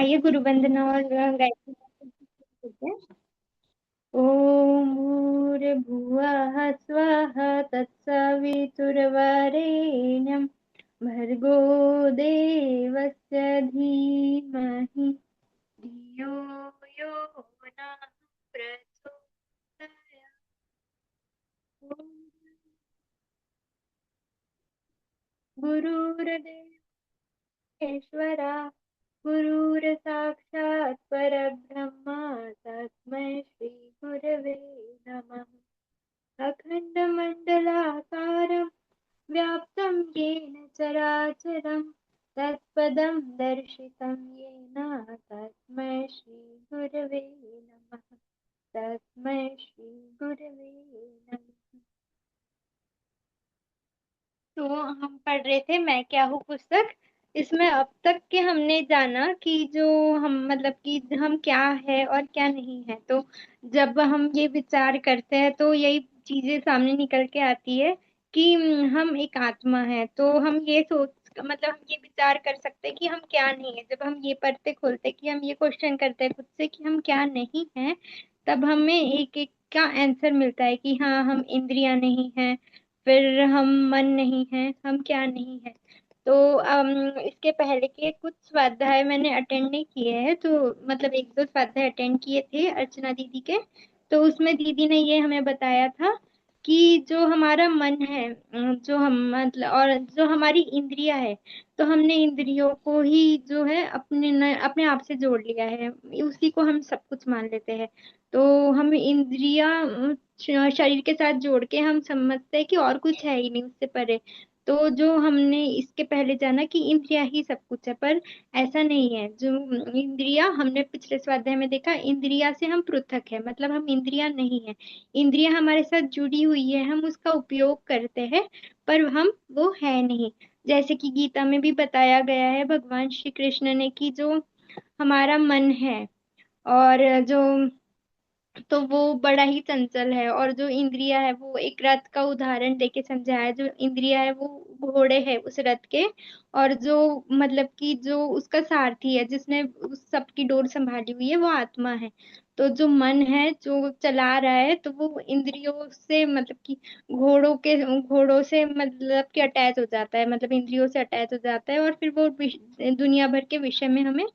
आइए गुरु वंदना और गायत्री करते हैं। ओम भूर्भुवः स्वः तत्सवितुर्वरेण्यं भर्गो देवस्य धीमहि धियो यो नः प्रचोदयात्। गुरुर्देवेश्वरा गुरुर्साक्षात् परब्रह्म तस्मै श्री गुरवे नमः। अखण्डमण्डलाकारं व्याप्तं येन चराचरं तत्पदं दर्शितं येन तस्मै श्री गुरवे नमः। तस्मै श्री गुरवे नमः। तो हम पढ़ रहे थे मैं क्या हूँ पुस्तक। इसमें अब तक के हमने जाना कि जो हम मतलब कि हम क्या है और क्या नहीं है। तो जब हम ये विचार करते हैं तो यही चीजें सामने निकल के आती है कि हम एक आत्मा है। तो हम ये सोच मतलब हम ये विचार कर सकते हैं कि हम क्या नहीं है। जब हम ये पढ़ते खोलते कि हम ये क्वेश्चन करते हैं खुद से कि हम क्या नहीं है, तब हमें एक एक का आंसर मिलता है कि हाँ हम इंद्रियां नहीं है, फिर हम मन नहीं है, हम क्या नहीं है। तो इसके पहले के कुछ स्वाध्याय मैंने अटेंड नहीं किए हैं, तो मतलब एक दो स्वाध्याय अटेंड किए थे अर्चना दीदी के। तो उसमें दीदी ने ये हमें बताया था कि जो हमारा मन है, जो हम मतलब और जो हमारी इंद्रिया है, तो हमने इंद्रियों को ही जो है अपने आप से जोड़ लिया है, उसी को हम सब कुछ मान लेते हैं। तो हम इंद्रिया शरीर के साथ जोड़ के हम समझते हैं कि और कुछ है ही नहीं उससे परे। तो जो हमने इसके पहले जाना कि इंद्रिया ही सब कुछ है, पर ऐसा नहीं है। जो इंद्रिया हमने पिछले स्वाध्याय में देखा, इंद्रिया से हम पृथक है, मतलब हम इंद्रिया नहीं है। इंद्रिया हमारे साथ जुड़ी हुई है, हम उसका उपयोग करते हैं, पर हम वो है नहीं। जैसे कि गीता में भी बताया गया है भगवान श्री कृष्ण ने कि जो हमारा मन है और जो तो वो बड़ा ही चंचल है, और जो इंद्रिया है वो एक रथ का उदाहरण देके समझाया है। जो इंद्रिया है वो घोड़े है उस रथ के, और जो मतलब कि जो उसका सारथी है जिसने उस सबकी डोर संभाली हुई है वो आत्मा है। तो जो मन है जो चला रहा है, तो वो इंद्रियों से मतलब कि घोड़ों से मतलब कि अटैच हो जाता है, मतलब इंद्रियों से अटैच हो जाता है, और फिर वो दुनिया भर के विषय में हमें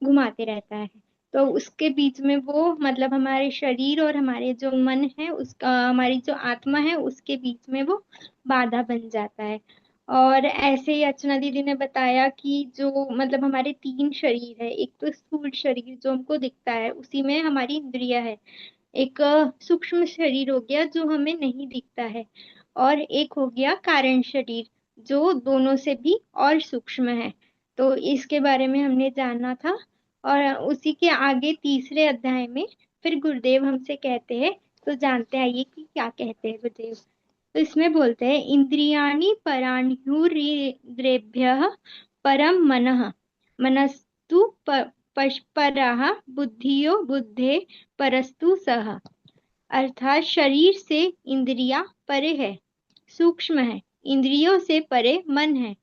घुमाते रहता है। तो उसके बीच में वो मतलब हमारे शरीर और हमारे जो मन है उसका, हमारी जो आत्मा है उसके बीच में वो बाधा बन जाता है। और ऐसे ही अर्चना दीदी ने बताया कि जो मतलब हमारे तीन शरीर है, एक तो स्थूल शरीर जो हमको दिखता है उसी में हमारी इंद्रिया है, एक सूक्ष्म शरीर हो गया जो हमें नहीं दिखता है, और एक हो गया कारण शरीर जो दोनों से भी और सूक्ष्म है। तो इसके बारे में हमने जाना था। और उसी के आगे तीसरे अध्याय में फिर गुरुदेव हमसे कहते हैं, तो जानते आइए कि क्या कहते हैं गुरुदेव। तो इसमें बोलते हैं, इंद्रियाणि पराण्युरिन्द्रियेभ्यः परम मनः, मनस्तु परः बुद्धियो बुद्धे परस्तु सः। अर्थात शरीर से इंद्रियां परे है, सूक्ष्म है, इंद्रियों से परे मन है,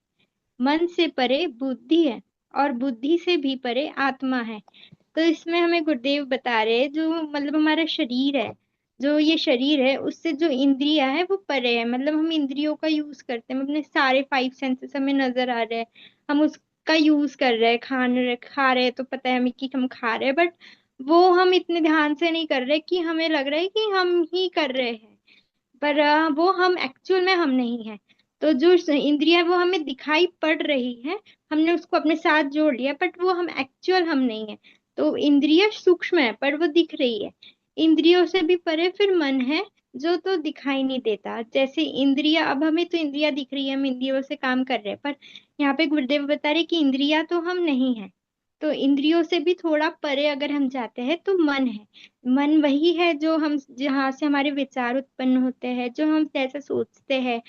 मन से परे बुद्धि है, और बुद्धि से भी परे आत्मा है। तो इसमें हमें गुरुदेव बता रहे हैं जो मतलब हमारा शरीर है, जो ये शरीर है उससे जो इंद्रिया है वो परे है। मतलब हम इंद्रियों का यूज करते हैं, अपने सारे फाइव सेंसेस हमें नजर आ रहे हैं, हम उसका यूज कर रहे हैं, खा रहे हैं तो पता है हमें कि हम खा रहे हैं, बट वो हम इतने ध्यान से नहीं कर रहे कि हमें लग रहा है कि हम ही कर रहे हैं, पर वो हम एक्चुअल में हम नहीं है। तो जो इंद्रिया है वो हमें दिखाई पड़ रही है, हमने उसको अपने साथ जोड़ लिया, बट वो हम एक्चुअल हम नहीं है। तो इंद्रिय सूक्ष्म है पर वो दिख रही है। इंद्रियों से भी परे फिर मन है जो तो दिखाई नहीं देता। जैसे इंद्रिया, अब हमें तो इंद्रिया दिख रही है, हम इंद्रियों से काम कर रहे हैं, पर यहाँ पे गुरुदेव बता रहे कि इंद्रिया तो हम नहीं है। तो इंद्रियों से भी थोड़ा परे अगर हम जाते हैं तो मन है। मन वही है जो हम जहाँ से हमारे विचार उत्पन्न होते हैं, जो हम जैसे सोचते हैं,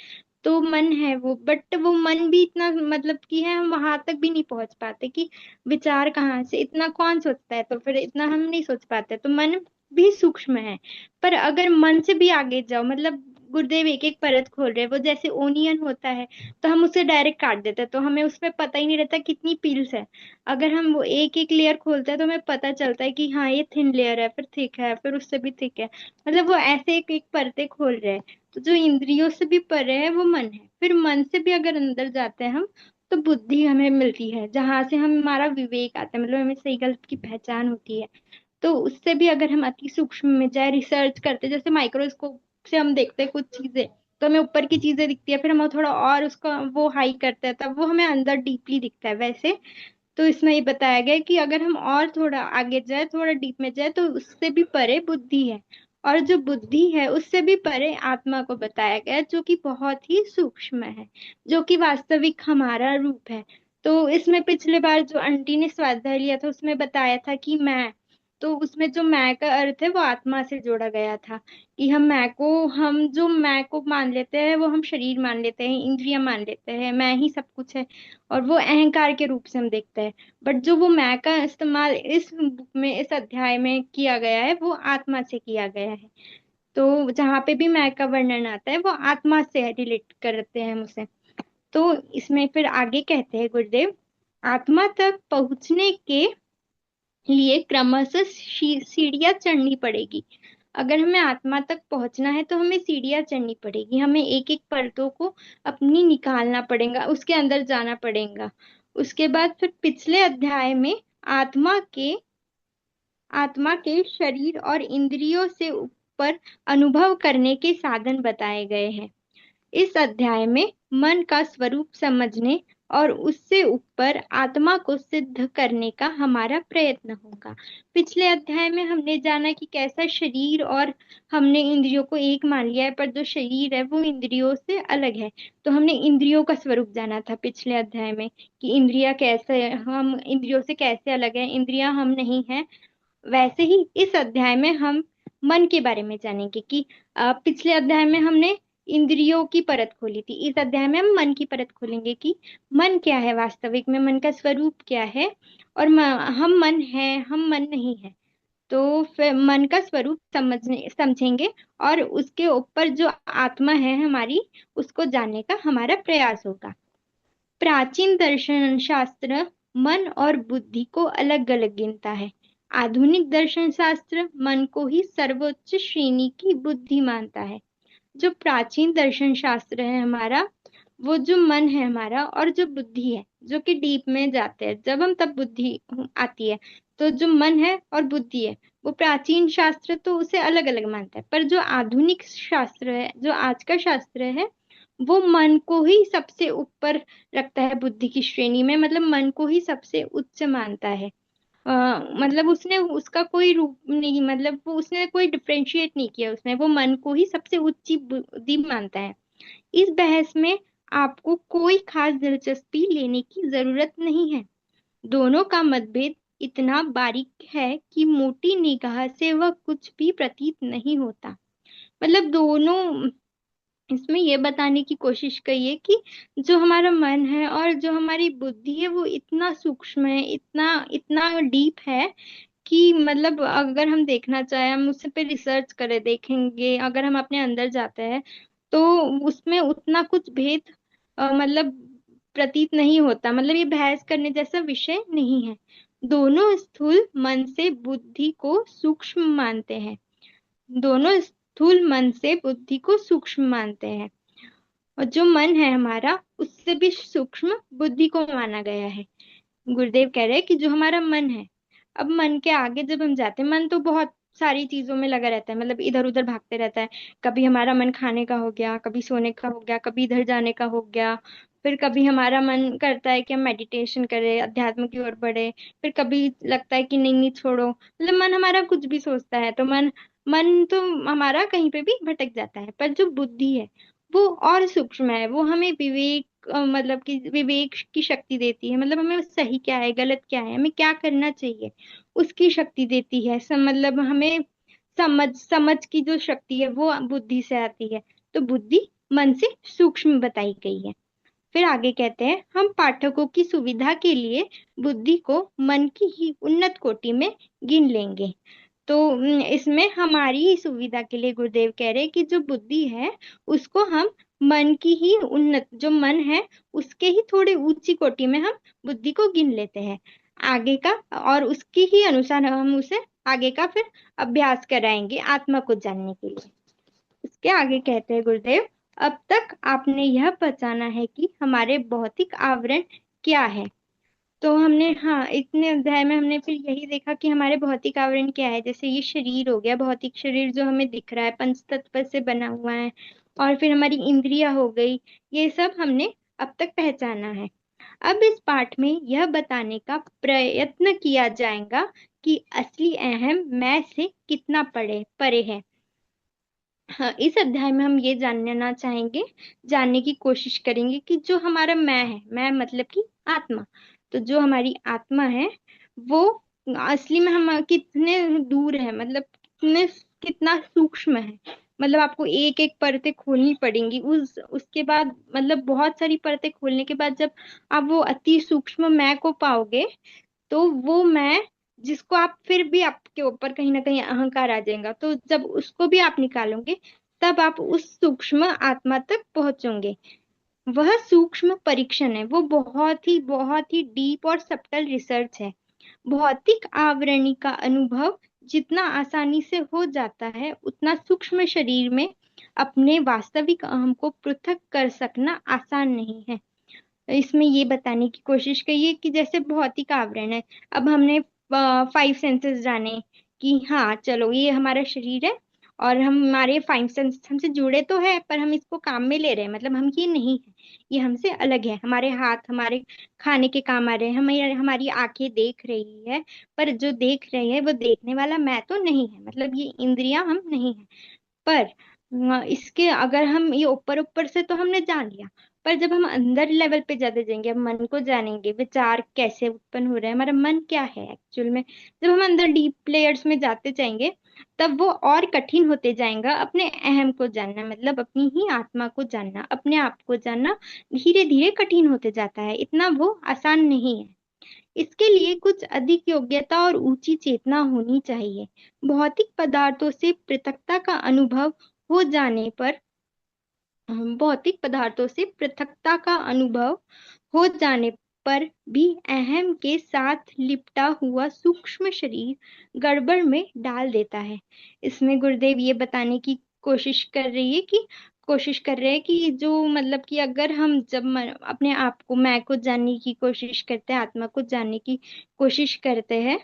तो मन है वो। बट वो मन भी इतना मतलब कि है, हम वहां तक भी नहीं पहुंच पाते कि विचार कहाँ से, इतना कौन सोचता है, तो फिर इतना हम नहीं सोच पाते। तो मन भी सूक्ष्म है, पर अगर मन से भी आगे जाओ, मतलब गुरुदेव एक एक परत खोल रहे हैं, वो जैसे ओनियन होता है तो हम उसे डायरेक्ट काट देते हैं, तो हमें उसमें पता ही नहीं रहता कितनी पील्स है। अगर हम वो एक एक लेयर खोलते हैं तो हमें पता चलता है कि हाँ ये थिन लेयर है, फिर थिक है, फिर उससे भी थिक है। मतलब वो ऐसे एक एक परतें खोल रहे हैं। तो जो इंद्रियों से भी परे है वो मन है। फिर मन से भी अगर अंदर जाते हैं हम, तो बुद्धि हमें मिलती है, जहां से हम हमारा विवेक आता है, मतलब हमें सही गलत की पहचान होती है। तो उससे भी अगर हम अति सूक्ष्म में जाए, रिसर्च करते, जैसे माइक्रोस्कोप से हम देखते हैं कुछ चीजें, तो हमें ऊपर की चीजें दिखती है, फिर हम थोड़ा और उसका वो हाई करते हैं तब वो हमें अंदर डीपली दिखता है, वैसे तो इसमें ये बताया गया है कि अगर हम और थोड़ा आगे जाए, थोड़ा डीप में जाए, तो उससे भी परे बुद्धि है। और जो बुद्धि है उससे भी परे आत्मा को बताया गया है, जो कि बहुत ही सूक्ष्म है, जो कि वास्तविक हमारा रूप है। तो इसमें पिछले बार जो आंटी ने स्वाध्याय लिया था उसमें बताया था कि मैं, तो उसमें जो मैं का अर्थ है वो आत्मा से जोड़ा गया था। कि हम जो मैं को मान लेते हैं वो हम शरीर मान लेते हैं, इंद्रियां मान लेते हैं, मैं ही सब कुछ है, और वो अहंकार के रूप से हम देखते हैं। बट जो वो मैं का इस्तेमाल इस बुक में, इस अध्याय में किया गया है, वो आत्मा से किया गया है। तो जहाँ पे भी मैं का वर्णन आता है वो आत्मा से रिलेट करते हैं हम उसे। तो इसमें फिर आगे कहते हैं गुरुदेव, आत्मा तक पहुंचने के लिए क्रमशः सीढ़ियां चढ़नी पड़ेगी। अगर हमें आत्मा तक पहुंचना है तो हमें सीढ़ियां चढ़नी पड़ेगी, हमें एक एक परतों को अपनी निकालना पड़ेगा, उसके अंदर जाना पड़ेगा। उसके बाद फिर पिछले अध्याय में आत्मा के आत्मा के शरीर और इंद्रियों से ऊपर अनुभव करने के साधन बताए गए हैं। इस अध्याय में मन का स्वरूप समझने और उससे ऊपर आत्मा को सिद्ध करने का हमारा प्रयत्न होगा। पिछले अध्याय में हमने जाना कि कैसा शरीर, और हमने इंद्रियों को एक मान लिया है, पर जो शरीर है वो इंद्रियों से अलग है। तो हमने इंद्रियों का स्वरूप जाना था पिछले अध्याय में, कि इंद्रियां कैसे, हम इंद्रियों से कैसे अलग है, इंद्रियां हम नहीं है। वैसे ही इस अध्याय में हम मन के बारे में जानेंगे कि पिछले अध्याय में हमने इंद्रियों की परत खोली थी, इस अध्याय में हम मन की परत खोलेंगे कि मन क्या है, वास्तविक में मन का स्वरूप क्या है, और हम मन है, हम मन नहीं है। तो फिर मन का स्वरूप समझेंगे, और उसके ऊपर जो आत्मा है हमारी, उसको जानने का हमारा प्रयास होगा। प्राचीन दर्शन शास्त्र मन और बुद्धि को अलग अलग गिनता है। आधुनिक दर्शन शास्त्र मन को ही सर्वोच्च श्रेणी की बुद्धि मानता है। जो प्राचीन दर्शन शास्त्र है हमारा, वो जो मन है हमारा और जो बुद्धि है, जो कि डीप में जाते हैं, जब हम तब बुद्धि आती है। तो जो मन है और बुद्धि है, वो प्राचीन शास्त्र तो उसे अलग अलग मानता है, पर जो आधुनिक शास्त्र है, जो आज का शास्त्र है, वो मन को ही सबसे ऊपर रखता है बुद्धि की श्रेणी में, मतलब मन को ही सबसे उच्च मानता है। मतलब उसने उसका कोई रूप नहीं, मतलब वो उसने कोई डिफरेंशिएट नहीं किया, उसने वो मन को ही सबसे उच्च बुद्धि मानता है। इस बहस में आपको कोई खास दिलचस्पी लेने की जरूरत नहीं है। दोनों का मतभेद इतना बारीक है कि मोटी निगाह से वह कुछ भी प्रतीत नहीं होता। मतलब दोनों इसमें ये बताने की कोशिश की है कि जो हमारा मन है और जो हमारी बुद्धि है वो इतना सूक्ष्म है, इतना इतना डीप है कि मतलब अगर हम देखना चाहें, हम उस पे रिसर्च करें, देखेंगे, अगर हम अपने अंदर जाते हैं, तो उसमें उतना कुछ भेद मतलब प्रतीत नहीं होता। मतलब ये बहस करने जैसा विषय नहीं है। दोनों स्थूल मन से बुद्धि को सूक्ष्म मानते हैं। दोनों स्थूल मन से बुद्धि को सूक्ष्म मानते हैं, और जो मन है हमारा उससे भी सूक्ष्म बुद्धि को माना गया है। गुरुदेव कह रहे हैं कि जो हमारा मन है, अब मन के आगे जब हम जाते हैं, मन तो बहुत सारी चीजों में लगा रहता है, मतलब इधर उधर भागते रहता है। कभी हमारा मन खाने का हो गया, कभी सोने का हो गया, कभी इधर जाने का हो गया, फिर कभी हमारा मन करता है कि हम मेडिटेशन करें, अध्यात्म की ओर बढ़े, फिर कभी लगता है कि नहीं नहीं छोड़ो, मतलब मन हमारा कुछ भी सोचता है। तो मन मन तो हमारा कहीं पे भी भटक जाता है, पर जो बुद्धि है वो और सूक्ष्म है, वो हमें विवेक मतलब कि विवेक की शक्ति देती है, मतलब हमें सही क्या है, गलत क्या है, हमें क्या करना चाहिए, उसकी शक्ति देती है। मतलब हमें समझ समझ की जो शक्ति है वो बुद्धि से आती है। तो बुद्धि मन से सूक्ष्म बताई गई है। फिर आगे कहते हैं, हम पाठकों की सुविधा के लिए बुद्धि को मन की ही उन्नत कोटि में गिन लेंगे। तो इसमें हमारी ही सुविधा के लिए गुरुदेव कह रहे हैं कि जो बुद्धि है उसको हम मन की ही उन्नत, जो मन है उसके ही थोड़े ऊंची कोटि में हम बुद्धि को गिन लेते हैं आगे का, और उसकी ही अनुसार हम उसे आगे का फिर अभ्यास कराएंगे आत्मा को जानने के लिए। इसके आगे कहते हैं गुरुदेव, अब तक आपने यह पहचाना है कि हमारे भौतिक आवरण क्या है। तो हमने, हाँ, इतने अध्याय में हमने फिर यही देखा कि हमारे भौतिक आवरण क्या है। जैसे ये शरीर हो गया, भौतिक शरीर जो हमें दिख रहा है, पंच तत्व से बना हुआ है। और फिर हमारी इंद्रियां हो गई, ये सब हमने अब तक पहचाना है। अब इस पाठ में यह बताने का प्रयत्न किया जाएगा कि असली अहम मैं से कितना परे है। हाँ, इस अध्याय में हम ये जानना चाहेंगे, जानने की कोशिश करेंगे कि जो हमारा मैं है, मैं मतलब कि आत्मा, तो जो हमारी आत्मा है वो असली में हम कितने दूर है, मतलब कितना सूक्ष्म है। मतलब आपको एक एक परतें खोलनी पड़ेंगी, उसके बाद मतलब बहुत सारी परतें खोलने के बाद जब आप वो अति सूक्ष्म मैं को पाओगे, तो वो मैं, जिसको आप फिर भी आपके ऊपर कहीं ना कहीं अहंकार आ जाएगा, तो जब उसको भी आप निकालोगे तब आप उस सूक्ष्म आत्मा तक पहुंचोगे। वह सूक्ष्म परीक्षण है, वो बहुत ही डीप और सब्टल रिसर्च है। भौतिक आवरणी का अनुभव जितना आसानी से हो जाता है, उतना सूक्ष्म शरीर में अपने वास्तविक अहम को पृथक कर सकना आसान नहीं है। इसमें ये बताने की कोशिश की है कि जैसे भौतिक आवरण है, अब हमने 5 सेंसेस जाने कि हाँ चलो ये हमारा शरीर है, और हम, हमारे 5 सेंस हमसे जुड़े तो है पर हम इसको काम में ले रहे हैं, मतलब हम ये नहीं है, ये हमसे अलग है। हमारे हाथ हमारे खाने के काम आ रहे हैं, हमारी हमारी आंखें देख रही है, पर जो देख रही है वो देखने वाला मैं तो नहीं है, मतलब ये इंद्रियां हम नहीं है। पर इसके अगर हम ये ऊपर ऊपर से तो हमने जान लिया, पर जब हम अंदर लेवल पे ज्यादा जाएंगे, हम मन को जानेंगे, विचार कैसे उत्पन्न हो रहे हैं, हमारा मन क्या है एक्चुअल में, जब हम अंदर डीप लेयर्स में जाते जाएंगे, तब वो और कठिन होते जाएगा अपने अहम को जानना, मतलब अपनी ही आत्मा को जानना, अपने आप को जानना धीरे धीरे कठिन होते जाता है, इतना वो आसान नहीं है। इसके लिए कुछ अधिक योग्यता और ऊंची चेतना होनी चाहिए। भौतिक पदार्थों से पृथकता का अनुभव हो जाने पर, भौतिक पदार्थों से पृथकता का अनुभव हो जाने पर भी अहम के साथ लिपटा हुआ सूक्ष्म शरीर गड़बड़ में डाल देता है। इसमें गुरुदेव ये बताने की कोशिश कर रहे हैं कि जो मतलब कि अगर हम जब अपने आप को, मैं को जानने की कोशिश करते हैं, आत्मा को जानने की कोशिश करते हैं,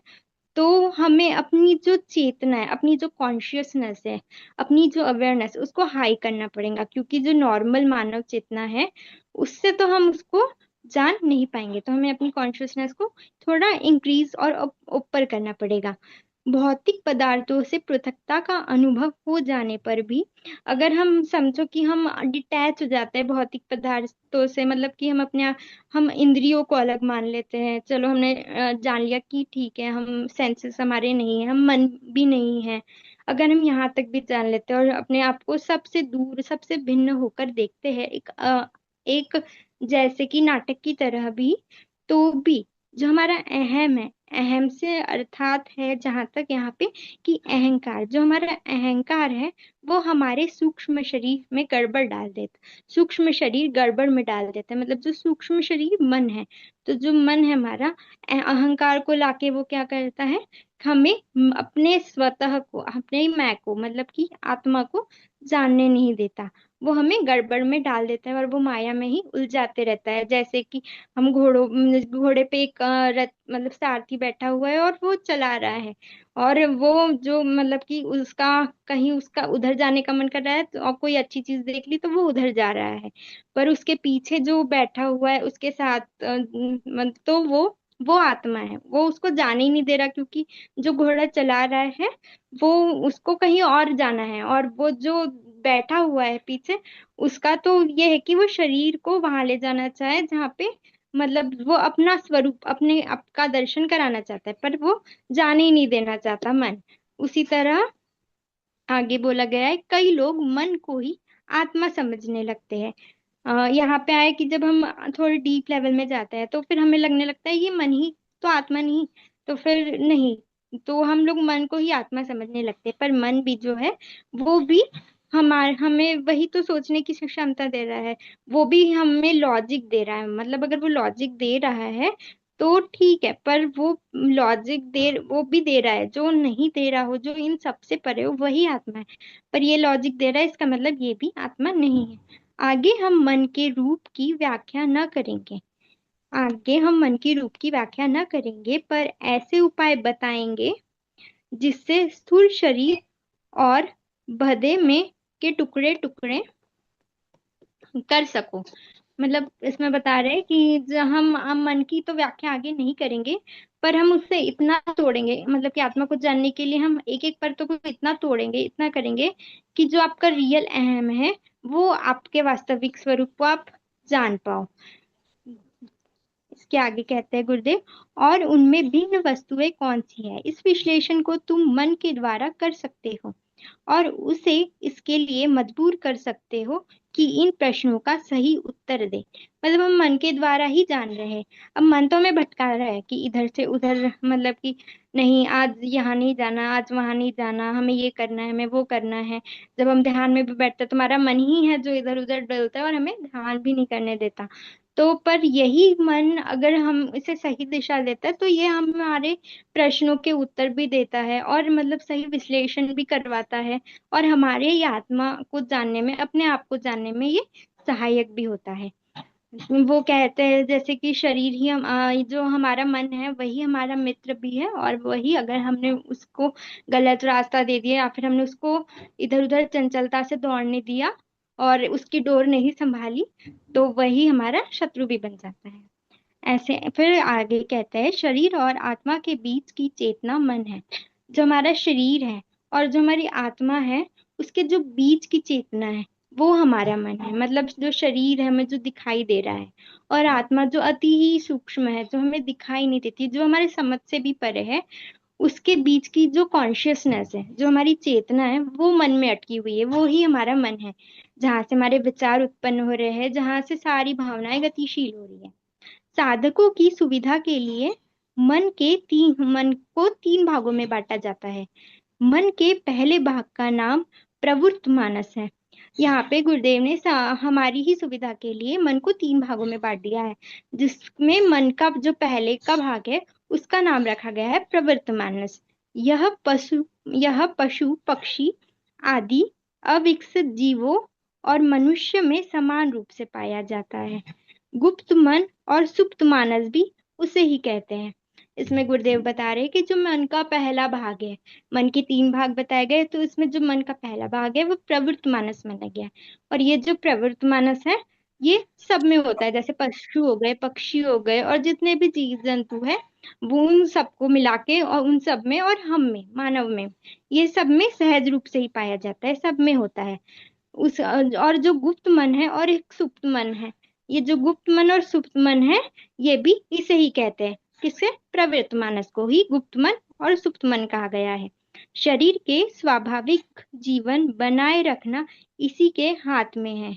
तो हमें अपनी जो चेतना है, अपनी जो कॉन्शियसनेस है, अपनी जो अवेयरनेस, उसको हाई करना पड़ेगा, क्योंकि जो नॉर्मल मानव चेतना है उससे तो हम उसको जान नहीं पाएंगे, तो हमें अपनी कॉन्शियसनेस को थोड़ा इंक्रीज और ऊपर करना पड़ेगा। भौतिक पदार्थों से पृथकता का अनुभव हो जाने पर भी, अगर हम समझो कि हम डिटैच हो जाते हैं भौतिक पदार्थों से, मतलब कि हम अपने, हम इंद्रियों को अलग मान लेते हैं, चलो हमने जान लिया कि ठीक है हम सेंसेस हमारे नहीं है, हम मन भी नहीं है, अगर हम यहाँ तक भी जान लेते हैं और अपने आप को सबसे दूर सबसे भिन्न होकर देखते हैं, एक जैसे कि नाटक की तरह भी, तो भी जो हमारा अहम है, अहम से अर्थात है जहां तक यहाँ पे कि अहंकार, जो हमारा अहंकार है वो हमारे सूक्ष्म शरीर में गड़बड़ डाल देता, सूक्ष्म शरीर गड़बड़ में डाल देता है, मतलब जो सूक्ष्म शरीर मन है, तो जो मन है हमारा, अहंकार को लाके वो क्या करता है, हमें अपने स्वतः को, अपने मैं को, मतलब कि आत्मा को जानने नहीं देता, वो हमें गड़बड़ में डाल देता है और वो माया में ही उलझाते रहता है। जैसे कि हम घोड़े पे एक रथ, मतलब सारथी बैठा हुआ है और वो चला रहा है, और वो जो मतलब कि उसका कहीं उसका उधर जाने का मन कर रहा है, तो और कोई अच्छी चीज देख ली तो वो उधर जा रहा है, पर उसके पीछे जो बैठा हुआ है उसके साथ तो वो आत्मा है, वो उसको जाने ही नहीं दे रहा, क्योंकि जो घोड़ा चला रहा है वो, उसको कहीं और जाना है, और वो जो बैठा हुआ है पीछे, उसका तो ये है कि वो शरीर को वहां ले जाना चाहे जहाँ पे, मतलब वो अपना स्वरूप, अपने आप का दर्शन कराना चाहता है, पर वो जाने ही नहीं देना चाहता मन। उसी तरह आगे बोला गया है, कई लोग मन को ही आत्मा समझने लगते हैं। यहाँ पे आए कि जब हम थोड़े डीप लेवल में जाते हैं तो फिर हमें लगने लगता है ये मन ही तो आत्मा नहीं, तो फिर नहीं, तो हम लोग मन को ही आत्मा समझने लगते हैं, पर मन भी जो है वो भी हमें वही तो सोचने की क्षमता दे रहा है। वो भी हमें लॉजिक दे रहा है, मतलब अगर वो लॉजिक दे रहा है तो ठीक है, पर वो लॉजिक दे वो भी दे रहा है, जो नहीं दे रहा हो, जो इन सबसे परे हो, वही आत्मा है। पर ये लॉजिक दे रहा है, इसका मतलब ये भी आत्मा नहीं है। आगे हम मन के रूप की व्याख्या न करेंगे। आगे हम मन की रूप की व्याख्या न करेंगे, पर ऐसे उपाय बताएंगे जिससे स्थूल शरीर और भदे में के टुकड़े टुकड़े कर सको। मतलब इसमें बता रहे हैं कि हम मन की तो व्याख्या आगे नहीं करेंगे, पर हम उससे इतना तोड़ेंगे, मतलब कि आत्मा को जानने के लिए हम एक एक परतों को इतना तोड़ेंगे, इतना करेंगे कि जो आपका रियल अहम है वो आपके वास्तविक स्वरूप को आप जान पाओ। इसके आगे कहते हैं गुरुदेव, और उनमें भिन्न वस्तुएं कौन सी है, इस विश्लेषण को तुम मन के द्वारा कर सकते हो और उसे इसके लिए मजबूर कर सकते हो कि इन प्रश्नों का सही उत्तर दे। मतलब हम मन के द्वारा ही जान रहे हैं। अब मन तो हमें भटका रहा है कि इधर से उधर, मतलब कि नहीं आज यहाँ नहीं जाना, आज वहां नहीं जाना, हमें ये करना है, हमें वो करना है। जब हम ध्यान में भी बैठते हैं तो हमारा मन ही है जो इधर उधर डलता है और हमें ध्यान भी नहीं करने देता। तो पर यही मन अगर हम इसे सही दिशा देता है तो ये हमारे प्रश्नों के उत्तर भी देता है और मतलब सही विश्लेषण भी करवाता है, और हमारे ये आत्मा को जानने में, अपने आप को जानने में ये सहायक भी होता है। वो कहते हैं जैसे कि शरीर ही जो हमारा मन है वही हमारा मित्र भी है, और वही अगर हमने उसको गलत रास्ता दे दिया या फिर हमने उसको इधर उधर चंचलता से दौड़ने दिया और उसकी डोर नहीं संभाली, तो वही हमारा शत्रु भी बन जाता है। ऐसे फिर आगे कहते हैं, शरीर और आत्मा के बीच की चेतना मन है। जो हमारा शरीर है और जो हमारी आत्मा है, उसके जो बीच की चेतना है वो हमारा मन है। मतलब जो शरीर है हमें जो दिखाई दे रहा है, और आत्मा जो अति ही सूक्ष्म है, जो हमें दिखाई नहीं देती, जो हमारे समझ से भी परे है, उसके बीच की जो कॉन्शियसनेस है, जो हमारी चेतना है, वो मन में अटकी हुई है, वो ही हमारा मन है। जहाँ से हमारे विचार उत्पन्न हो रहे हैं, जहाँ से सारी भावनाएं गतिशील हो रही है। साधकों की सुविधा के लिए मन को तीन भागों में बांटा जाता है। मन के पहले भाग का नाम प्रवृत्त मानस है। यहाँ पे गुरुदेव ने हमारी ही सुविधा के लिए मन को तीन भागों में बांट दिया है, जिसमें मन का जो पहले का भाग है उसका नाम रखा गया है प्रवृत्त मानस। यह पशु पक्षी आदि अविकसित जीवों और मनुष्य में समान रूप से पाया जाता है। गुप्त मन और सुप्त मानस भी उसे ही कहते हैं। इसमें गुरुदेव बता रहे हैं कि जो मन का पहला भाग है, मन के तीन भाग बताए गए, तो इसमें जो मन का पहला भाग है वो प्रवृत्त मानस माना गया है। और ये जो प्रवृत्त मानस है ये सब में होता है, जैसे पशु हो गए, पक्षी हो गए, और जितने भी जीव जंतु है वो उन सबको मिला के, और उन सब में और हम में, मानव में, ये सब में सहज रूप से ही पाया जाता है, सब में होता है। उस और जो गुप्त मन है और एक सुप्त मन है, ये जो गुप्त मन और सुप्त मन है ये भी इसे ही कहते हैं। किसे? प्रवृत्त मानस को ही गुप्त मन और सुप्त मन कहा गया है। शरीर के स्वाभाविक जीवन बनाए रखना इसी के हाथ में है।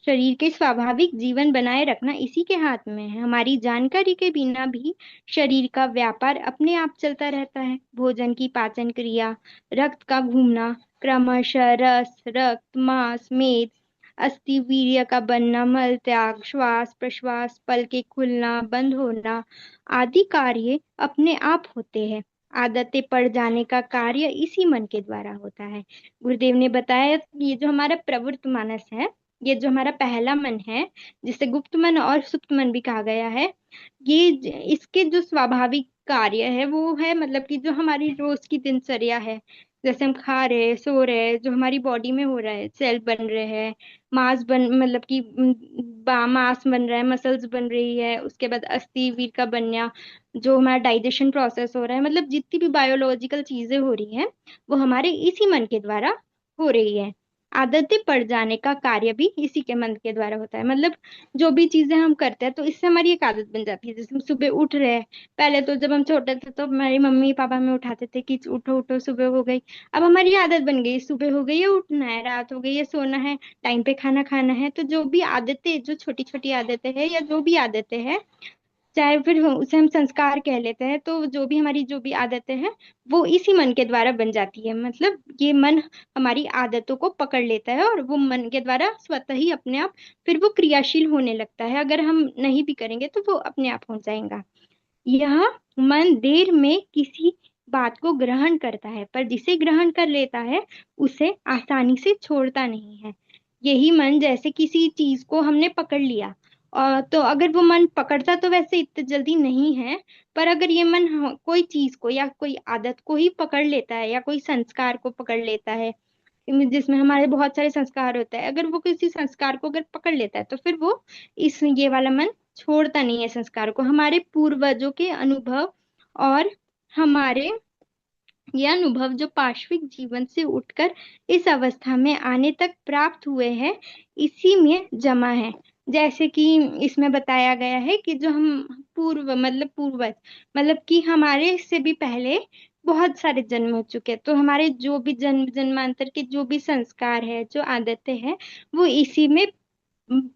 शरीर के स्वाभाविक जीवन बनाए रखना इसी के हाथ में है। हमारी जानकारी के बिना भी शरीर का व्यापार अपने आप चलता रहता है। भोजन की पाचन क्रिया, रक्त का घूमना, क्रमशः रस, रक्त, मांस, मेद, अस्थि, वीर्य का बनना, मल त्याग, श्वास प्रश्वास, पल के खुलना बंद होना आदि कार्य अपने आप होते हैं। आदतें पड़ जाने का कार्य इसी मन के द्वारा होता है। गुरुदेव ने बताया कि ये जो हमारा प्रवृत्त मानस है, ये जो हमारा पहला मन है, जिसे गुप्त मन और सुप्त मन भी कहा गया है, इसके जो स्वाभाविक कार्य है वो है, मतलब कि जो हमारी रोज की दिनचर्या है, जैसे हम खा रहे हैं, सो रहे हैं, जो हमारी बॉडी में हो रहा है, सेल बन रहे हैं, मतलब कि मांस बन रहा है, मसल्स बन रही है, उसके बाद अस्थि वीर का बनना, जो हमारा डाइजेशन प्रोसेस हो रहा है, मतलब जितनी भी बायोलॉजिकल चीजें हो रही हैं वो हमारे इसी मन के द्वारा हो रही है। आदतें पड़ जाने का कार्य भी इसी के मन के द्वारा होता है। मतलब जो भी चीजें हम करते हैं तो इससे हमारी एक आदत बन जाती है। जैसे हम सुबह उठ रहे हैं, पहले तो जब हम छोटे थे तो हमारी मम्मी पापा हमें उठाते थे कि उठो उठो सुबह हो गई। अब हमारी आदत बन गई, सुबह हो गई है उठना है, रात हो गई है सोना है, टाइम पे खाना खाना है। तो जो भी आदतें, जो छोटी छोटी आदतें हैं या जो भी आदतें हैं, चाहे फिर उसे हम संस्कार कह लेते हैं, तो जो भी हमारी जो भी आदतें हैं वो इसी मन के द्वारा बन जाती है। मतलब ये मन हमारी आदतों को पकड़ लेता है और वो मन के द्वारा स्वतः ही अपने आप फिर वो क्रियाशील होने लगता है। अगर हम नहीं भी करेंगे तो वो अपने आप हो जाएगा। यह मन देर में किसी बात को ग्रहण करता है, पर जिसे ग्रहण कर लेता है उसे आसानी से छोड़ता नहीं है। यही मन, जैसे किसी चीज को हमने पकड़ लिया, और तो अगर वो मन पकड़ता तो वैसे इतनी जल्दी नहीं है, पर अगर ये मन कोई चीज को या कोई आदत को ही पकड़ लेता है या कोई संस्कार को पकड़ लेता है, जिसमें हमारे बहुत सारे संस्कार होते हैं, अगर वो किसी संस्कार को अगर पकड़ लेता है तो फिर वो इस ये वाला मन छोड़ता नहीं है संस्कार को। हमारे पूर्वजों के अनुभव और हमारे ये अनुभव जो पाश्विक जीवन से उठकर इस अवस्था में आने तक प्राप्त हुए हैं, इसी में जमा है। जैसे कि इसमें बताया गया है कि जो हम पूर्वज मतलब कि हमारे से भी पहले बहुत सारे जन्म हो चुके हैं, तो हमारे जो भी जन्म जन्मांतर के जो भी संस्कार है, जो आदतें हैं, वो इसी में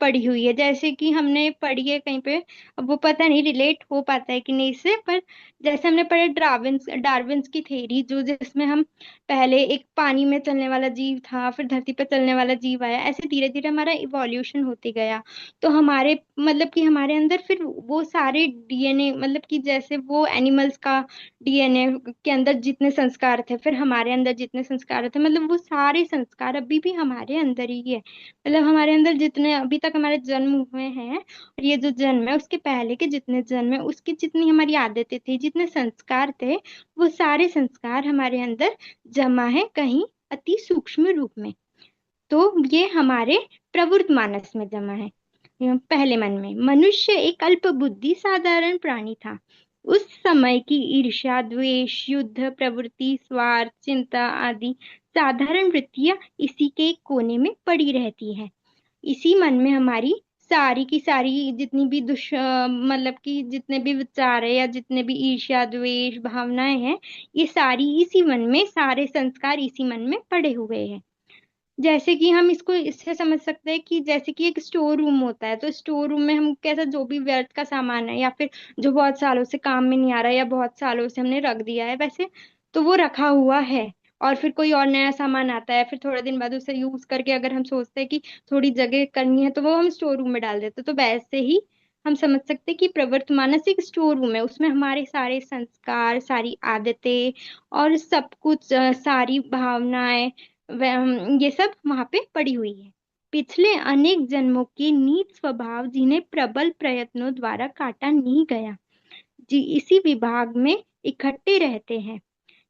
पड़ी हुई है। जैसे कि हमने पढ़ी है कहीं पे, अब वो पता नहीं रिलेट हो पाता है कि नहीं इससे, पर जैसे हमने पढ़े डार्विन्स डार्विन्स की थ्योरी, जो जिसमें हम पहले एक पानी में चलने वाला जीव था, फिर धरती पर चलने वाला जीव आया, ऐसे धीरे धीरे हमारा इवोल्यूशन होते गया। तो हमारे मतलब कि हमारे अंदर फिर वो सारे डीएनए, मतलब कि जैसे वो एनिमल्स का डीएनए के अंदर जितने संस्कार थे, फिर हमारे अंदर जितने संस्कार थे, मतलब वो सारे संस्कार अभी भी हमारे अंदर ही है। मतलब हमारे अंदर जितने अभी तक हमारे जन्म हुए हैं, और ये जो जन्म है उसके पहले के जितने जन्म है, उसकी जितनी हमारी आदतें थी, जितने संस्कार थे, वो सारे संस्कार हमारे अंदर जमा है कहीं अति सूक्ष्म रूप में। तो ये हमारे प्रवृत्त मानस में जमा है। पहले मन में मनुष्य एक अल्प बुद्धि साधारण प्राणी था। उस समय की ईर्ष्या, द्वेष, युद्ध प्रवृत्ति, स्वार्थ, चिंता आदि साधारण वृत्तियां इसी के एक कोने में पड़ी रहती है। इसी मन में हमारी सारी की सारी जितनी भी मतलब कि जितने भी विचार है या जितने भी ईर्ष्या द्वेष भावनाएं हैं, ये सारी इसी मन में, सारे संस्कार इसी मन में पड़े हुए हैं। जैसे कि हम इसको इससे समझ सकते हैं कि जैसे कि एक स्टोर रूम होता है, तो स्टोर रूम में हम कैसा जो भी व्यर्थ का सामान है या फिर जो बहुत सालों से काम में नहीं आ रहा है या बहुत सालों से हमने रख दिया है वैसे, तो वो रखा हुआ है। और फिर कोई और नया सामान आता है, फिर थोड़े दिन बाद उसे यूज करके अगर हम सोचते हैं कि थोड़ी जगह करनी है तो वो हम स्टोर रूम में डाल देते हैं। तो वैसे ही हम समझ सकते हैं कि प्रवर्त मानस एक स्टोर रूम है, उसमें हमारे सारे संस्कार, सारी आदतें और सब कुछ, सारी भावनाएं, ये सब वहां पे पड़ी हुई है। पिछले अनेक जन्मों के नीच स्वभाव जिन्हें प्रबल प्रयत्नों द्वारा काटा नहीं गया, जी इसी विभाग में इकट्ठे रहते हैं।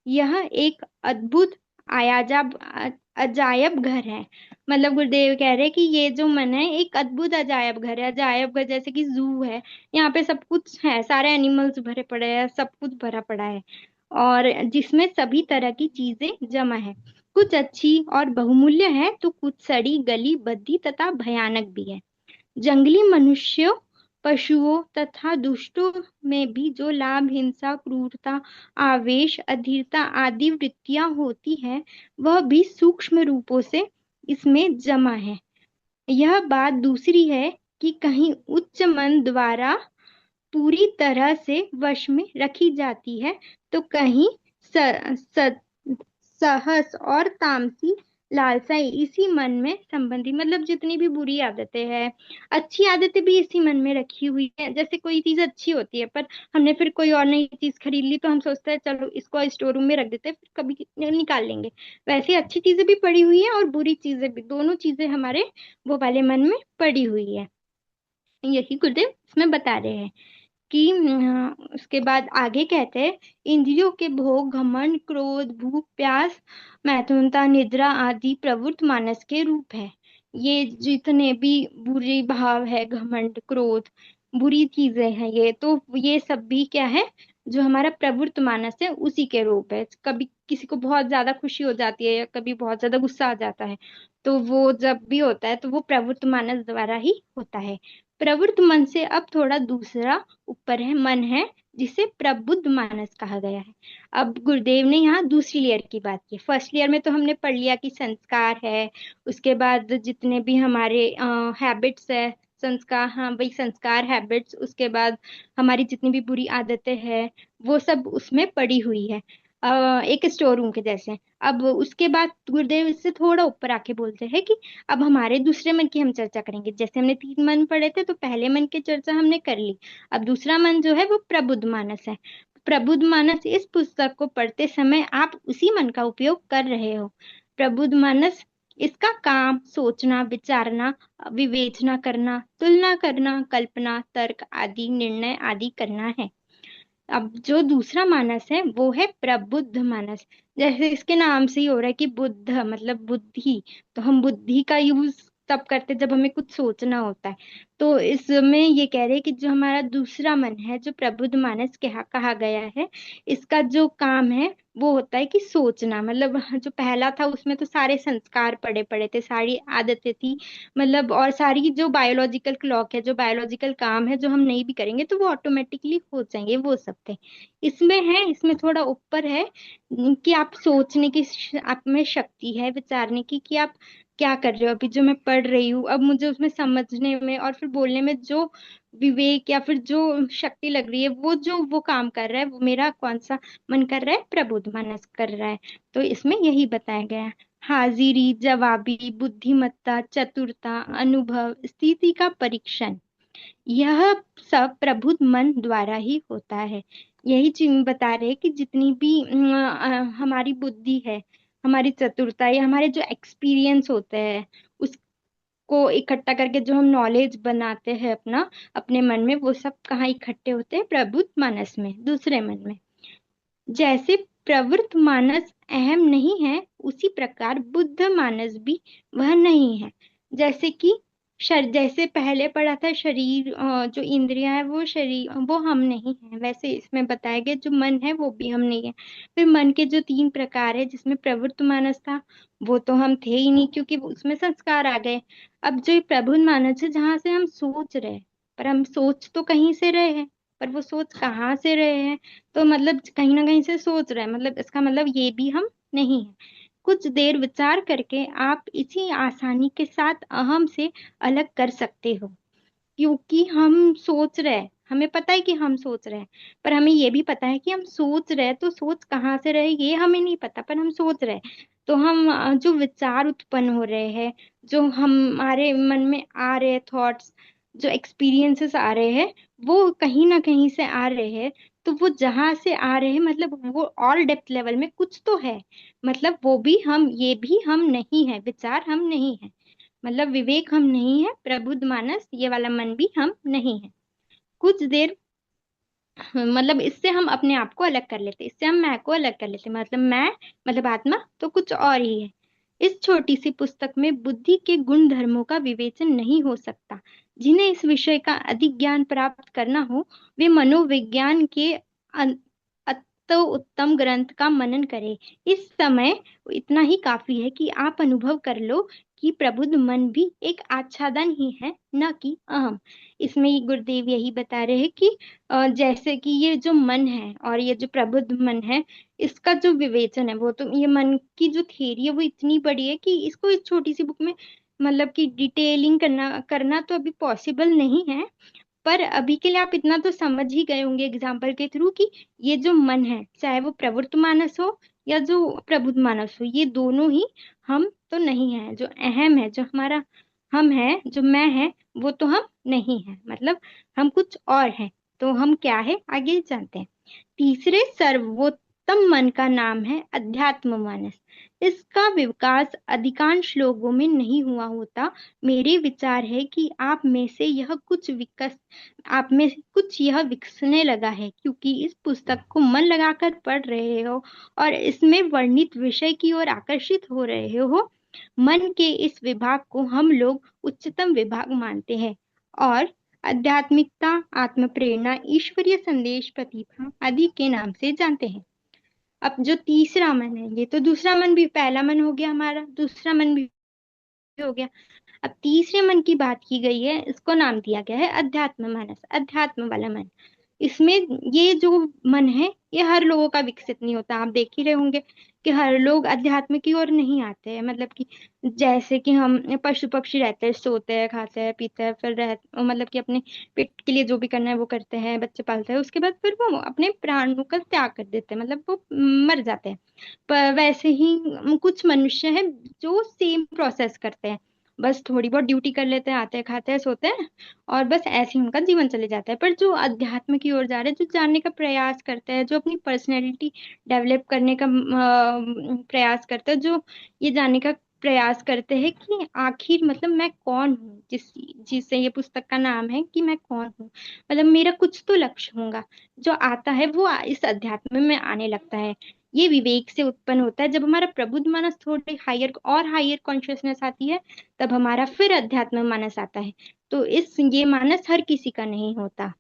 यह एक अद्भुत आयाजाब अजायब घर है। मतलब गुरुदेव कह रहे हैं कि ये जो मन है एक अद्भुत अजायब घर है। अजायब घर जैसे कि जू है, यहाँ पे सब कुछ है, सारे एनिमल्स भरे पड़े हैं, सब कुछ भरा पड़ा है, और जिसमें सभी तरह की चीजें जमा है। कुछ अच्छी और बहुमूल्य है तो कुछ सड़ी गली बद्दी तथा भयानक भी है। जंगली मनुष्यों, पशुओं तथा दुष्टों में भी जो लाभ, हिंसा, क्रूरता, आवेश, अधीरता आदि वृत्तियां होती है, वह भी सूक्ष्म रूपों से इसमें जमा है। यह बात दूसरी है कि कहीं उच्च मन द्वारा पूरी तरह से वश में रखी जाती है, तो कहीं स, स, सहस और तामसी लालसाएं इसी मन में संबंधी, मतलब जितनी भी बुरी आदतें हैं, अच्छी आदतें भी इसी मन में रखी हुई है। जैसे कोई चीज अच्छी होती है, पर हमने फिर कोई और नई चीज खरीद ली, तो हम सोचते हैं चलो इसको स्टोर रूम में रख देते हैं, फिर कभी निकाल लेंगे। वैसे अच्छी चीजें भी पड़ी हुई है और बुरी चीजें भी, दोनों चीजें हमारे वो वाले मन में पड़ी हुई है। यही गुरुदेव इसमें बता रहे हैं कि उसके बाद आगे कहते हैं, इंद्रियों के भोग, घमंड, क्रोध, भूख, प्यास, मैथुनता, निद्रा आदि प्रवृत्त मानस के रूप है। ये जितने भी बुरे भाव है, घमंड, क्रोध, बुरी चीजें हैं, ये तो ये सब भी क्या है, जो हमारा प्रवृत्त मानस है उसी के रूप है। कभी किसी को बहुत ज्यादा खुशी हो जाती है या कभी बहुत ज्यादा गुस्सा आ जाता है, तो वो जब भी होता है तो वो प्रवृत्त मानस द्वारा ही होता है। प्रवृत्त मन से अब थोड़ा दूसरा ऊपर है मन है, जिसे प्रबुद्ध मानस कहा गया है। अब गुरुदेव ने यहाँ दूसरी लेयर की बात की। फर्स्ट लेयर में तो हमने पढ़ लिया कि संस्कार है, उसके बाद जितने भी हमारे हैबिट्स है, संस्कार, हाँ वही संस्कार, हैबिट्स, उसके बाद हमारी जितनी भी बुरी आदतें हैं वो सब उसमें पड़ी हुई है, एक स्टोर रूम के जैसे। अब उसके बाद गुरुदेव इससे थोड़ा ऊपर आके बोलते हैं कि अब हमारे दूसरे मन की हम चर्चा करेंगे। जैसे हमने 3 मन पढ़े थे, तो पहले मन की चर्चा हमने कर ली। अब दूसरा मन जो है वो प्रबुद्ध मानस है। प्रबुद्ध मानस, इस पुस्तक को पढ़ते समय आप उसी मन का उपयोग कर रहे हो। प्रबुद्ध मानस, इसका काम सोचना, विचारना, विवेचना करना, तुलना करना, कल्पना, तर्क आदि, निर्णय आदि करना है। अब जो दूसरा मानस है वो है प्रबुद्ध मानस। जैसे इसके नाम से ही हो रहा है कि बुद्ध मतलब बुद्धि, तो हम बुद्धि का यूज तब करते जब हमें कुछ सोचना होता है। तो इसमें ये कह रहे हैं कि जो हमारा दूसरा मन है, जो प्रबुद्ध मानस कहा गया है, इसका जो काम है वो होता है कि सोचना। मतलब जो पहला था उसमें तो सारे संस्कार पड़े पड़े थे, सारी आदतें थी, मतलब और सारी जो बायोलॉजिकल क्लॉक है, जो बायोलॉजिकल काम है, जो हम नहीं भी करेंगे तो वो ऑटोमेटिकली हो जाएंगे, वो सब थे। इसमें है, इसमें थोड़ा ऊपर है कि आप सोचने की आप में शक्ति है, विचारने की, कि आप क्या कर रहे हो। अभी जो मैं पढ़ रही हूँ, अब मुझे उसमें समझने में और फिर बोलने में जो विवेक या फिर जो शक्ति लग रही है, वो जो वो काम कर रहा है, वो मेरा कौन सा मन कर रहा है, प्रबुद्ध मानस कर रहा है। तो इसमें यही बताया गया है। हाजिरी, जवाबी, बुद्धिमत्ता, चतुरता, अनुभव, स्थिति का परीक्षण, यह सब प्रबुद्ध मन द्वारा ही होता है। यही चीज बता रहे हैं कि जितनी भी हमारी बुद्धि है, हमारी चतुरता, या हमारे जो एक्सपीरियंस होते हैं, उसको इकट्ठा करके जो हम नॉलेज बनाते हैं अपना, अपने मन में, वो सब कहाँ इकट्ठे होते हैं, प्रबुद्ध मानस में, दूसरे मन में। जैसे प्रवृत्त मानस अहम नहीं है, उसी प्रकार बुद्ध मानस भी वह नहीं है। जैसे कि जैसे पहले पढ़ा था, शरीर, जो इंद्रियां है वो शरीर, वो हम नहीं है, वैसे इसमें बताया गया जो मन है वो भी हम नहीं है। फिर मन के जो 3 प्रकार है, जिसमें प्रवृत्त मानस था, वो तो हम थे ही नहीं, क्योंकि उसमें संस्कार आ गए। अब जो ये प्रबुद्ध मानस है, जहाँ से हम सोच रहे हैं, पर हम सोच तो कहीं से रहे हैं, पर वो सोच कहाँ से रहे हैं, तो मतलब कहीं ना कहीं से सोच रहे हैं, मतलब इसका मतलब ये भी हम नहीं है। कुछ देर विचार करके आप इसी आसानी के साथ अहम से अलग कर सकते हो। क्योंकि हम सोच रहे हैं, हमें पता है कि हम सोच रहे हैं, पर हमें ये भी पता है कि हम सोच रहे हैं, तो सोच कहाँ से रहे ये हमें नहीं पता, पर हम सोच रहे हैं। तो हम जो विचार उत्पन्न हो रहे हैं, जो हमारे मन में आ रहे थॉट्स, जो एक्सपीरियंसेस आ रहे हैं, वो कहीं ना कहीं से आ रहे हैं। तो वो जहां से आ रहे हैं, मतलब वो और डेप्थ लेवल में कुछ तो है, मतलब वो भी हम, ये भी हम नहीं है, विचार हम नहीं है, मतलब विवेक हम नहीं है, प्रबुद्ध मानस ये वाला मन भी हम नहीं है। कुछ देर, मतलब इससे हम अपने आप को अलग कर लेते, इससे हम मैं को अलग कर लेते, मतलब मैं मतलब आत्मा तो कुछ और ही है। इस छोटी सी पुस्तक में बुद्धि के गुण धर्मों का विवेचन नहीं हो सकता। जिन्हें इस विषय का अधिक ज्ञान प्राप्त करना हो, वे मनोविज्ञान के अतो उत्तम ग्रंथ का मनन करें। इस समय इतना ही काफी है कि आप अनुभव कर लो कि प्रबुद्ध मन भी एक आच्छादन ही है, न कि अहम। इसमें ये गुरुदेव यही बता रहे हैं कि जैसे कि ये जो मन है और ये जो प्रबुद्ध मन है, इसका जो विवेचन है, वो तो ये मन की जो थियरी है वो इतनी बड़ी है कि इसको इस छोटी सी बुक में मतलब कि डिटेलिंग करना करना तो अभी पॉसिबल नहीं है। पर अभी के लिए आप इतना तो समझ ही गए होंगे एग्जाम्पल के थ्रू कि ये जो मन है, चाहे वो प्रवृत्त मानस हो या जो प्रबुद्ध मानस हो, ये दोनों ही हम तो नहीं है। जो अहम है, जो हमारा हम है, जो मैं है, वो तो हम नहीं है, मतलब हम कुछ और हैं। तो हम क्या है, आगे जानते हैं। तीसरे सर्वोत्तम मन का नाम है अध्यात्म मानस। इसका विकास अधिकांश लोगों में नहीं हुआ होता। मेरे विचार है कि आप में से कुछ यह विकसने लगा है, क्योंकि इस पुस्तक को मन लगाकर पढ़ रहे हो और इसमें वर्णित विषय की ओर आकर्षित हो रहे हो। मन के इस विभाग को हम लोग उच्चतम विभाग मानते हैं और आध्यात्मिकता, आत्म प्रेरणा, ईश्वरीय संदेश, प्रतिभा आदि के नाम से जानते हैं। अब जो तीसरा मन है, ये तो दूसरा मन भी, पहला मन हो गया हमारा, दूसरा मन भी हो गया। अब तीसरे मन की बात की गई है, इसको नाम दिया गया है अध्यात्म मानस, अध्यात्म वाला मन। इसमें ये जो मन है ये हर लोगों का विकसित नहीं होता। आप देख ही रहे होंगे कि हर लोग अध्यात्म की ओर नहीं आते हैं। मतलब कि जैसे कि हम पशु पक्षी रहते हैं, सोते हैं, खाते हैं, पीते हैं, फिर मतलब कि अपने पेट के लिए जो भी करना है वो करते हैं, बच्चे पालते हैं, उसके बाद फिर वो अपने प्राणों का त्याग कर देते हैं, मतलब वो मर जाते हैं। पर वैसे ही कुछ मनुष्य हैं जो सेम प्रोसेस करते हैं, बस थोड़ी बहुत ड्यूटी कर लेते हैं, आते हैं, खाते हैं, सोते हैं, और बस ऐसे ही उनका जीवन चले जाता है। पर जो अध्यात्म की ओर जा रहे हैं, जो जानने का प्रयास करते हैं, जो अपनी पर्सनैलिटी डेवलप करने का प्रयास करते हैं, जो ये जानने का प्रयास करते हैं कि आखिर मतलब मैं कौन हूँ, जिससे ये पुस्तक का नाम है कि मैं कौन हूँ, मतलब मेरा कुछ तो लक्ष्य होगा, जो आता है वो इस अध्यात्म में आने लगता है। ये विवेक से उत्पन्न होता है। जब हमारा प्रबुद्ध मानस थोड़े हायर और हायर कॉन्शियसनेस आती है, तब हमारा फिर अध्यात्म मानस आता है। तो ये मानस हर किसी का नहीं होता।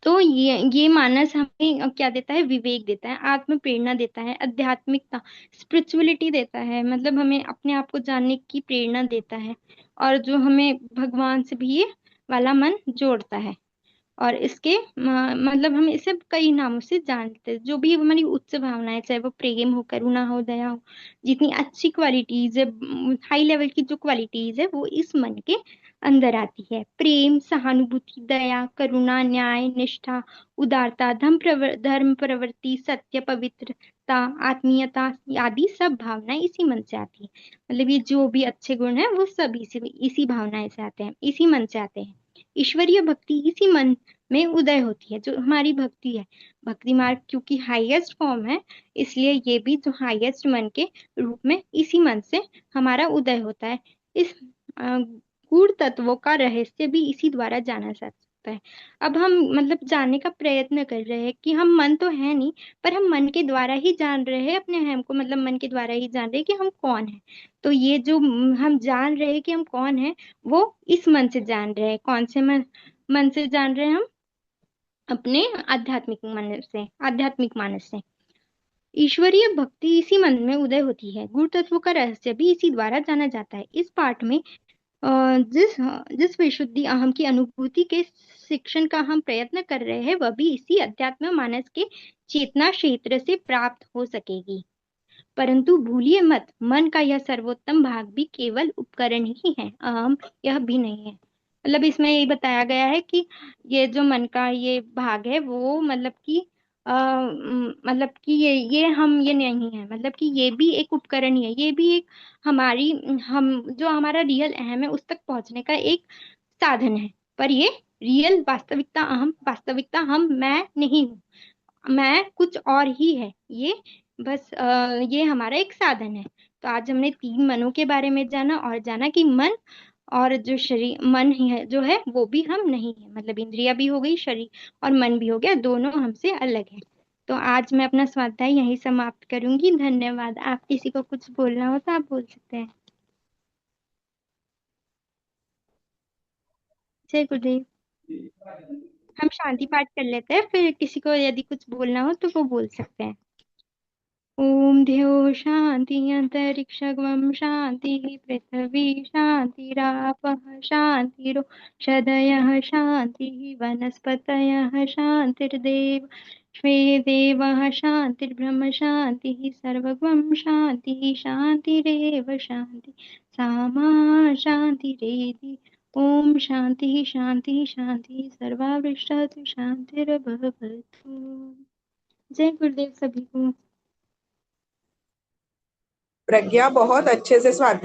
तो ये मानस हमें क्या देता है? विवेक देता है, आत्म प्रेरणा देता है, आध्यात्मिकता, स्पिरिचुअलिटी देता है, मतलब हमें अपने आप को जानने की प्रेरणा देता है, और जो हमें भगवान से भी ये वाला मन जोड़ता है। और इसके मतलब हम इसे कई नामों से जानते हैं। जो भी हमारी उच्च भावनाएं, चाहे वो प्रेम हो, करुणा हो, दया हो, जितनी अच्छी क्वालिटीज है, हाई लेवल की जो क्वालिटीज है, वो इस मन के अंदर आती है। प्रेम, सहानुभूति, दया, करुणा, न्याय, निष्ठा, उदारता, धर्म प्रवृत्ति, सत्य, पवित्रता, आत्मीयता आदि सब भावनाएं इसी मन से आती है। मतलब ये जो भी अच्छे गुण है वो सब इसी इसी भावनाएं से आते हैं, इसी मन से आते हैं। ईश्वरीय भक्ति इसी मन में उदय होती है, जो हमारी भक्ति है। भक्ति मार्ग क्योंकि हाईएस्ट फॉर्म है, इसलिए ये भी जो हाईएस्ट मन के रूप में इसी मन से हमारा उदय होता है। इस गूढ़ तत्वों का रहस्य भी इसी द्वारा जाना जा सकता है। अब हम मतलब जानने का प्रयत्न कर रहे हैं कि हम मन तो है नहीं, पर हम मन के द्वारा ही जान रहे हैं अपने हम को, मतलब मन के द्वारा ही जान रहे हैं कि हम कौन है। तो ये जो हम जान रहे हैं कि हम कौन है, वो इस मन से जान रहे हैं। कौन से मन से जान रहे हैं हम? अपने आध्यात्मिक मानस से। ईश्वरीय भक्ति इसी मन में उदय होती है। गुरु तत्व का रहस्य भी इसी द्वारा जाना जाता है। इस पाठ में जिस जिस विशुद्धि अहम की अनुभूति के शिक्षण का हम प्रयत्न कर रहे हैं, वह भी इसी अध्यात्म मानस के चेतना क्षेत्र से प्राप्त हो सकेगी। परंतु भूलिए मत, मन का यह सर्वोत्तम भाग भी केवल उपकरण ही है, अहम यह भी नहीं है। मतलब इसमें यही बताया गया है कि ये जो मन का ये भाग है वो मतलब कि मतलब कि ये नहीं है, मतलब कि ये भी एक उपकरण ही है, ये भी एक हमारी हम जो हमारा रियल अहम है उस तक पहुंचने का एक साधन है। पर ये रियल वास्तविकता हम मैं नहीं हूँ, मैं कुछ और ही है ये। बस ये हमारा एक साधन है। तो आज हमने तीन मनों के बारे में जाना, और जाना कि मन और जो शरीर मन ही है जो है वो भी हम नहीं है, मतलब इंद्रिया भी हो गई, शरीर और मन भी हो गया, दोनों हमसे अलग है। तो आज मैं अपना स्वाध्याय यहीं समाप्त करूंगी। धन्यवाद। आप किसी को कुछ बोलना हो तो आप बोल सकते हैं। जय गुरुदेव। हम शांति पाठ कर लेते हैं, फिर किसी को यदि कुछ बोलना हो तो वो बोल सकते हैं। ओम द्यौः शान्ति अन्तरिक्षं शान्तिः पृथिवी शान्तिरापः शान्तिरोषधयः शान्तिः वनस्पतयः शान्तिर्देव स्वे देवः शान्तिर्ब्रह्म शान्तिः सर्वगं शान्तिः शान्तिरेव शान्ति सामा शान्तिरेधि। ओम शान्तिः शान्तिः शान्तिः सर्वावृष्टः शान्तिर्भवतु। जय गुरुदेव सभी को। प्रज्ञा बहुत अच्छे से स्वाध्याय